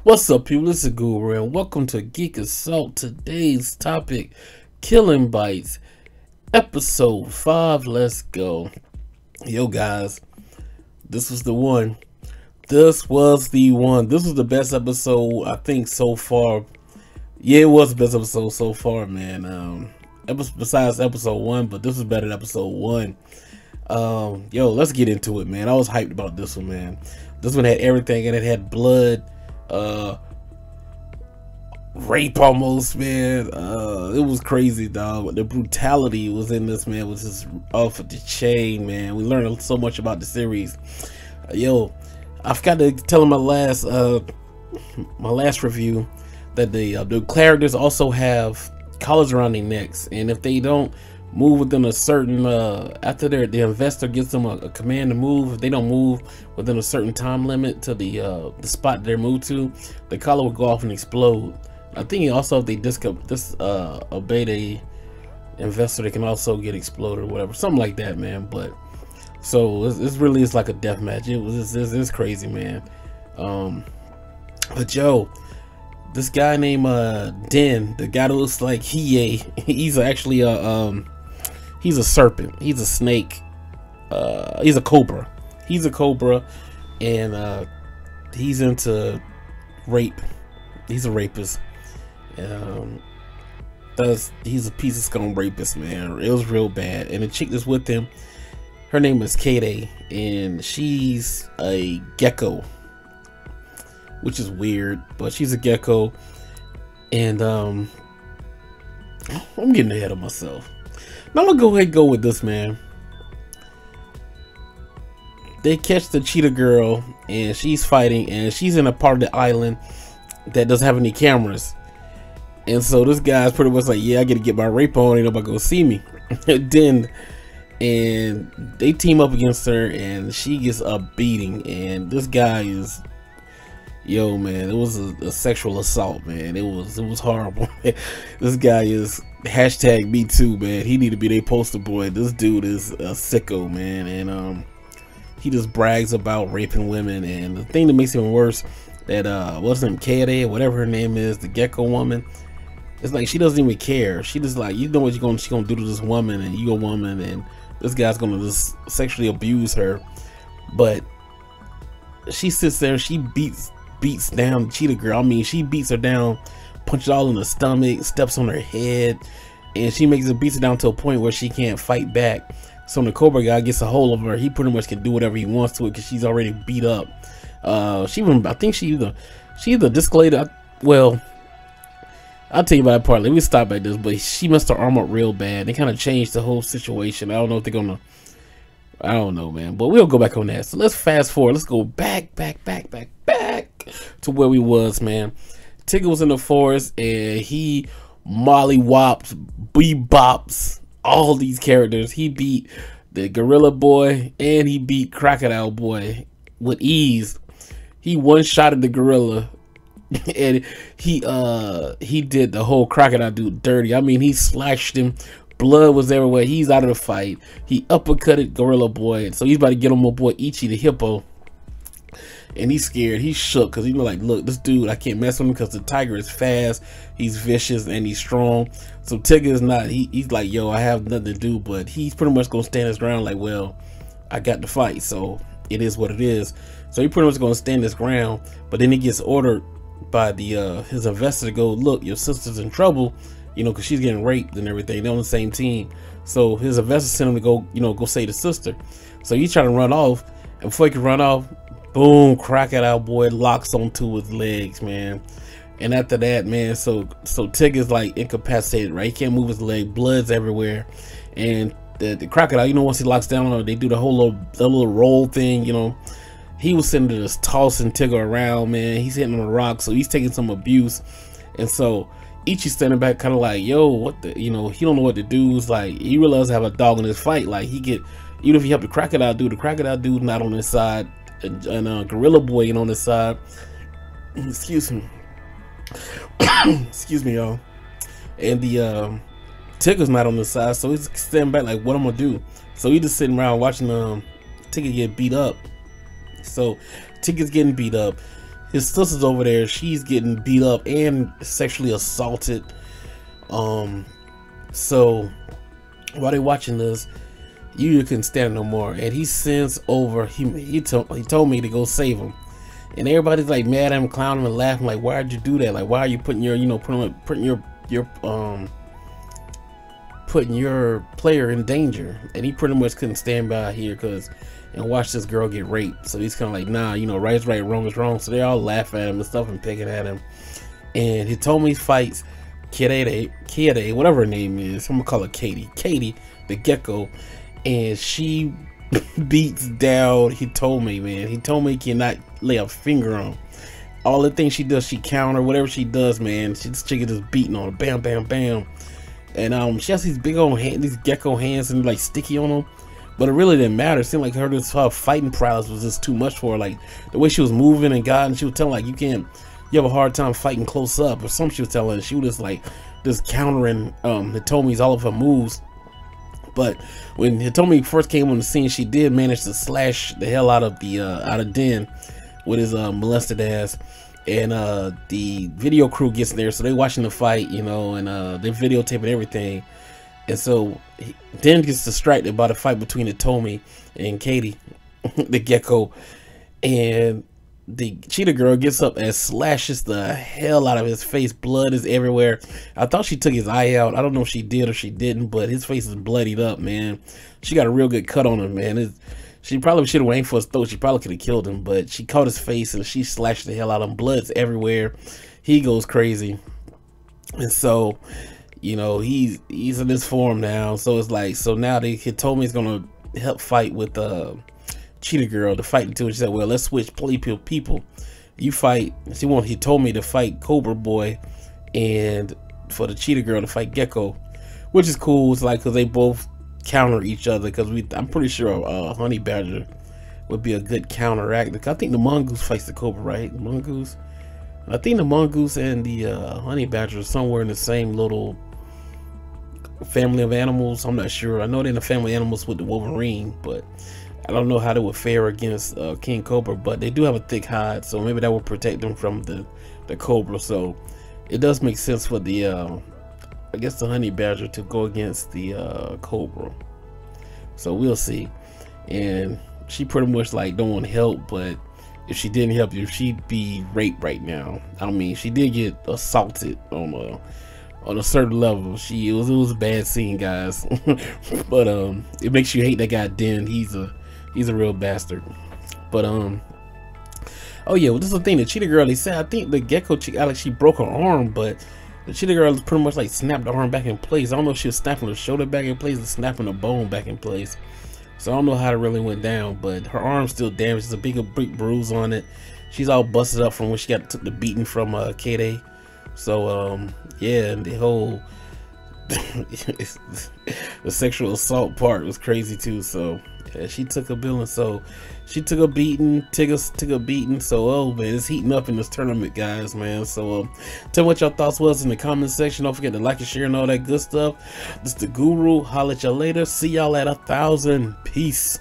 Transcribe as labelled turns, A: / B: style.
A: What's up, people? This is Guru, and welcome to Geek Assault. Today's topic: Killing Bites, episode 5. Let's go. Yo, guys, this was the one. This was the best episode, I think, so far. Yeah, it was the best episode so far, man. Besides episode 1, but this was better than episode 1. Yo, let's get into it, man. I was hyped about this one, man. This one had everything, and it had blood. Rape almost, man. It was crazy, dog. The brutality was in this, man, was just off the chain, man. We learned so much about the series. Yo, I forgot to tell in my last review that the characters also have collars around their necks, and if they don't move within a certain after the investor gives them a command to move, if they don't move within a certain time limit to the spot they're moved to, the collar will go off and explode. I think also if they obey the investor, they can also get exploded or whatever, something like that, man. But so this really is like a death match. It's crazy, man. But yo, this guy named Den, the guy that looks like he's actually he's a serpent. He's a snake. He's a cobra. He's a cobra, and he's into rape. He's a rapist. He's a piece of scum rapist, man. It was real bad. And the chick that's with him, her name is Kade, and she's a gecko, which is weird, but she's a gecko. And I'm getting ahead of myself. Now I'm gonna go ahead and go with this, man. They catch the cheetah girl, and she's fighting, and she's in a part of the island that doesn't have any cameras. And so this guy's pretty much like, yeah, I gotta get my rape on, ain't nobody gonna see me. Then, and they team up against her, and she gets a beating. And this guy is, yo, man, it was a sexual assault, man. It was horrible. This guy is hashtag me too, man. He need to be their poster boy. This dude is a sicko, man, and he just brags about raping women. And the thing that makes it even worse, that what's her name, Kade, whatever her name is, the gecko woman, it's like she doesn't even care. She just like, you know what she's gonna do to this woman, and you a woman, and this guy's gonna just sexually abuse her. But she sits there, she beats down the cheetah girl. I mean, she beats her down, punches all in the stomach, steps on her head, and she beats her down to a point where she can't fight back. So when the cobra guy gets a hold of her, he pretty much can do whatever he wants to it, because she's already beat up. I think she either discolored. Well, I'll tell you about that part. Let me stop at this. But she messed her arm up real bad. They kind of changed the whole situation. I don't know if they're gonna. I don't know, man. But we'll go back on that. So let's fast forward. Let's go back to where we was, man. Tigger was in the forest, and he mollywops, bebops all these characters. He beat the gorilla boy, and he beat crocodile boy with ease. He one-shotted the gorilla, and he did the whole crocodile dude dirty. I mean, he slashed him. Blood was everywhere. He's out of the fight. He uppercutted gorilla boy, so he's about to get on my boy Ichi the hippo. And he's scared. He's shook, because he's like, look, this dude, I can't mess with him because the tiger is fast, he's vicious, and he's strong. So Tigger is not. He's like, yo, I have nothing to do, but he's pretty much gonna stand his ground. Like, well, I got the fight, so it is what it is. So he pretty much gonna stand his ground. But then he gets ordered by his investor to go, look, your sister's in trouble, you know, because she's getting raped and everything. They're on the same team. So his investor sent him to go, you know, go save the sister. So he's trying to run off, and before he can run off, boom, crocodile boy locks onto his legs, man. And after that, man, so Tigger's like incapacitated, right? He can't move his leg, blood's everywhere. And the crocodile, you know, once he locks down on it, they do the whole little roll thing, you know. He was sitting there just tossing Tigger around, man. He's hitting on the rock, so he's taking some abuse. And so Ichi's standing back kind of like, yo, what the, you know, he don't know what to do. It's like, he realized have a dog in his fight. Like, even if he helped the crocodile dude not on his side, and gorilla boy ain't on his side. Excuse me. Excuse me, y'all. And the Tigger's not on his side, so he's standing back like, what I'm gonna do? So he's just sitting around watching Tigger get beat up. So Tigger's getting beat up. his sister's over there. She's getting beat up and sexually assaulted. So while they watching this, Yuya couldn't stand no more, and he sends over. He told me to go save him, and everybody's like mad at him, clowning him, and laughing like, "Why'd you do that? Like, why are you putting your, putting your player in danger?" And he pretty much couldn't stand by here and watch this girl get raped. So he's kind of like, nah, right is right, wrong is wrong. So they all laugh at him and stuff and picking at him. And Hitomi fights Kaede, whatever her name is. I'm gonna call her Katie. Katie, the gecko, and she beats down Hitomi, man. Hitomi cannot lay a finger on. All the things she does, she counter. Whatever she does, man, this chick is just beating on her. Bam, bam, bam. And she has these big old hands, these gecko hands, and like sticky on them. But it really didn't matter. It seemed like her fighting prowess was just too much for her. Like the way she was moving and and she was telling like you have a hard time fighting close up or something. She was telling, she was just countering Hitomi's all of her moves. But when Hitomi first came on the scene, she did manage to slash the hell out of Den with his molested ass. And the video crew gets there, so they're watching the fight, and they're videotaping everything. And so Den gets distracted by the fight between Hitomi and Katie, the gecko, and the cheetah girl gets up and slashes the hell out of his face. Blood is everywhere. I thought she took his eye out. I don't know if she did or she didn't, but his face is bloodied up, man. She got a real good cut on him, man. She probably should have aimed for his throat. She probably could have killed him, but she caught his face and she slashed the hell out of him. Blood's everywhere. He goes crazy. And so, he's in this form now. So it's like, so now Hitomi's gonna help fight with Cheetah Girl to fight until she said, well, let's switch people. You fight. She wants Hitomi to fight Cobra Boy, and for the Cheetah Girl to fight Gecko, which is cool. It's like, because they both counter each other, because I'm pretty sure Honey Badger would be a good counteract. I think the Mongoose fights the Cobra, right? Mongoose. I think the Mongoose and the Honey Badger are somewhere in the same little family of animals. I'm not sure. I know they're in the family of animals with the Wolverine, but I don't know how they would fare against King Cobra. But they do have a thick hide, so maybe that will protect them from the Cobra. So it does make sense for the I guess the Honey Badger to go against the Cobra. So we'll see. And she pretty much like don't want to help, but if she didn't help you, she'd be raped right now. I mean, she did get assaulted on a certain level. It was a bad scene, guys. But it makes you hate that guy Den. He's a real bastard. But oh yeah, well, this is the thing. The Cheetah Girl, they said, I think the Gecko chick, Alex, she broke her arm, but the Cheetah Girl pretty much like snapped the arm back in place. I don't know if she was snapping her shoulder back in place or snapping the bone back in place. So I don't know how it really went down, but her arm's still damaged. There's a big bruise on it. She's all busted up from when she took the beating from Kaede. So yeah, and the whole the sexual assault part was crazy too. So yeah, she took a beating. So she took a beating, took a beating. So oh man, it's heating up in this tournament, guys, man. So tell me what your thoughts was in the comment section. Don't forget to like and share and all that good stuff. This is the Guru. Holla at y'all later. See y'all at 1,000. Peace.